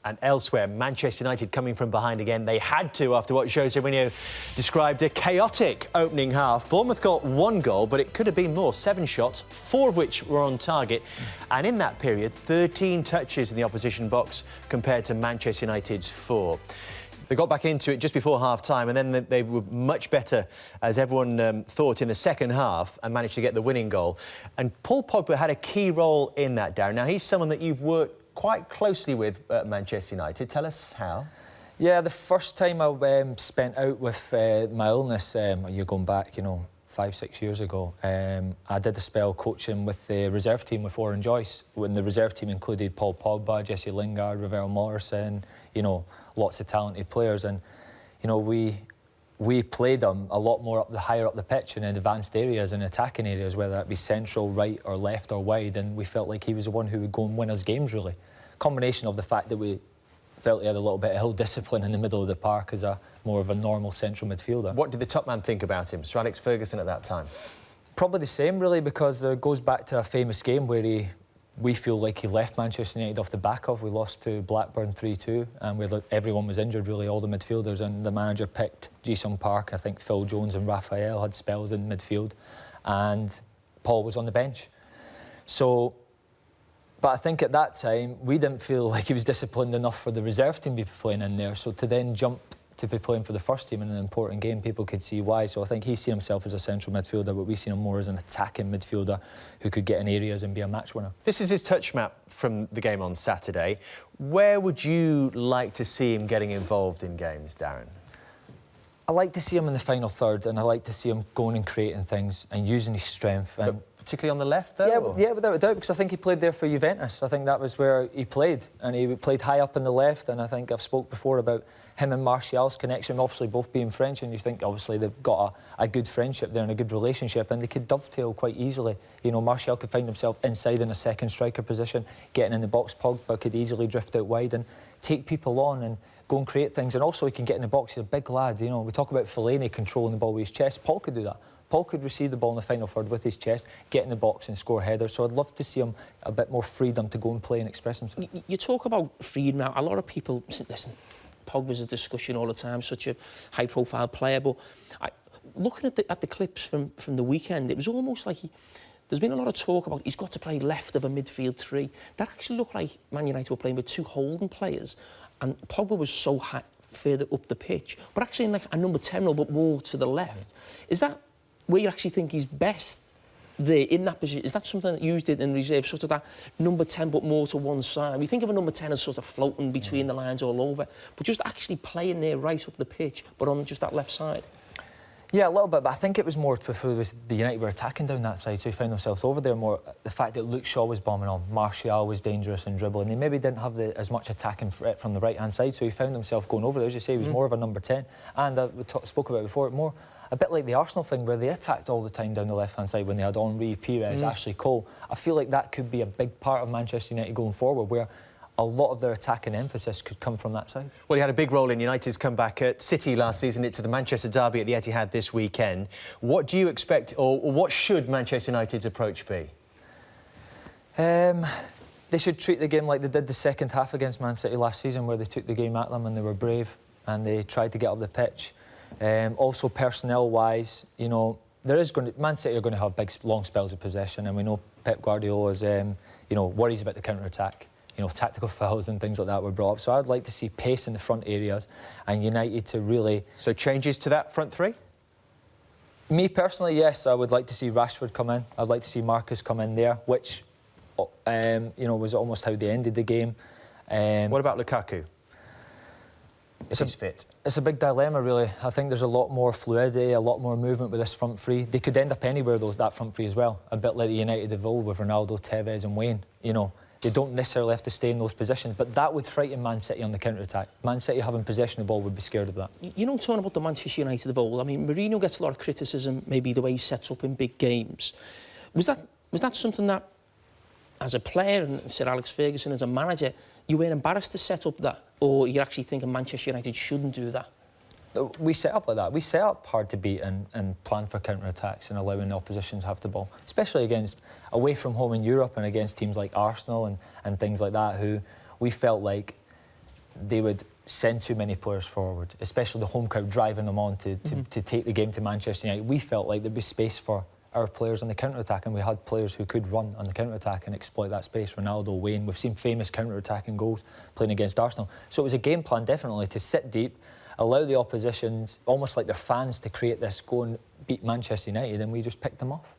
And elsewhere, Manchester United coming from behind again. They had to after what Jose Mourinho described a chaotic opening half. Bournemouth got 1 goal, but it could have been more. 7 shots, 4 of which were on target. And in that period, 13 touches in the opposition box compared to Manchester United's 4. They got back into it just before half-time, and then they were much better, as everyone thought, in the second half and managed to get the winning goal. And Paul Pogba had a key role in that, Darren. Now, he's someone that you've worked quite closely with at Manchester United. Tell us how. Yeah, the first time I spent out with my illness, you're going back, 5-6 years ago, I did a spell coaching with the reserve team with Warren Joyce, when the reserve team included Paul Pogba, Jesse Lingard, Ravel Morrison, lots of talented players. And, we played him a lot more higher up the pitch in advanced areas and attacking areas, whether that be central, right or left or wide, and we felt like he was the one who would go and win us games, really. Combination of the fact that we felt he had a little bit of ill discipline in the middle of the park as more of a normal central midfielder. What did the top man think about him, Sir Alex Ferguson, at that time? Probably the same, really, because it goes back to a famous game where we feel like he left Manchester United off the back of. We lost to Blackburn 3-2, and everyone was injured, really, all the midfielders, and the manager picked Ji-sung Park. I think Phil Jones and Raphael had spells in midfield, and Paul was on the bench. But I think at that time, we didn't feel like he was disciplined enough for the reserve team to be playing in there. So to then jump to be playing for the first team in an important game, people could see why. So I think he's seen himself as a central midfielder, but we've seen him more as an attacking midfielder who could get in areas and be a match winner. This is his touch map from the game on Saturday. Where would you like to see him getting involved in games, Darren? I like to see him in the final third, and I like to see him going and creating things and using his strength. And particularly on the left, though? Yeah, without a doubt, because I think he played there for Juventus. I think that was where he played, and he played high up on the left, and I think I've spoke before about him and Martial's connection, obviously both being French, and you think, obviously, they've got a good friendship there and a good relationship, and they could dovetail quite easily. Martial could find himself inside in a second striker position, getting in the box. Pogba could easily drift out wide and take people on and go and create things, and also he can get in the box. He's a big lad, we talk about Fellaini controlling the ball with his chest. Paul could do that. Paul could receive the ball in the final third with his chest, get in the box and score headers. So I'd love to see him a bit more freedom to go and play and express himself. You talk about freedom now. A lot of people, listen, Pogba's a discussion all the time, such a high-profile player, but looking at the clips from the weekend, it was almost like there's been a lot of talk about he's got to play left of a midfield 3. That actually looked like Man United were playing with 2 holding players, and Pogba was so high, further up the pitch, but actually in like a number 10 role, but more to the left. Is that where you actually think he's best there, in that position? Is that something that you did in reserve, sort of that number 10 but more to one side? We think of a number 10 as sort of floating between the lines all over, but just actually playing there right up the pitch, but on just that left side? Yeah, a little bit, but I think it was more with the United were attacking down that side, so he found themselves over there more. The fact that Luke Shaw was bombing on, Martial was dangerous and dribbling. They maybe didn't have as much attacking threat from the right-hand side, so he found himself going over there. As you say, he was more of a number 10. And we spoke about it before, a bit like the Arsenal thing, where they attacked all the time down the left-hand side when they had Henry, Pires, Ashley Cole. I feel like that could be a big part of Manchester United going forward, where a lot of their attacking emphasis could come from that side. Well, he had a big role in United's comeback at City last season, to the Manchester derby at the Etihad this weekend. What do you expect, or what should Manchester United's approach be? They should treat the game like they did the second half against Man City last season, where they took the game at them and they were brave and they tried to get up the pitch. Also, personnel-wise, Man City are going to have big, long spells of possession, and we know Pep Guardiola's, worries about the counter-attack. Tactical fouls and things like that were brought up. So I'd like to see pace in the front areas and United to really... So changes to that front 3? Me personally, yes. I would like to see Rashford come in. I'd like to see Marcus come in there, which, was almost how they ended the game. What about Lukaku? He's fit. It's a big dilemma, really. I think there's a lot more fluidity, a lot more movement with this front 3. They could end up anywhere, that front 3 as well. A bit like the United of old with Ronaldo, Tevez and Wayne, They don't necessarily have to stay in those positions, but that would frighten Man City on the counter-attack. Man City having possession of the ball would be scared of that. Talking about the Manchester United of old, I mean, Mourinho gets a lot of criticism, maybe the way he sets up in big games. Was that something that, as a player, and Sir Alex Ferguson as a manager, you weren't embarrassed to set up that? Or you're actually thinking Manchester United shouldn't do that? We set up like that. We set up hard to beat and plan for counter-attacks and allowing the opposition to have the ball, especially away from home in Europe and against teams like Arsenal and things like that, who we felt like they would send too many players forward, especially the home crowd driving them on to take the game to Manchester United. We felt like there'd be space for our players on the counter-attack, and we had players who could run on the counter-attack and exploit that space. Ronaldo, Wayne, we've seen famous counter-attacking goals playing against Arsenal. So it was a game plan, definitely, to sit deep, allow the oppositions, almost like their fans, to create this, go and beat Manchester United, and we just picked them off.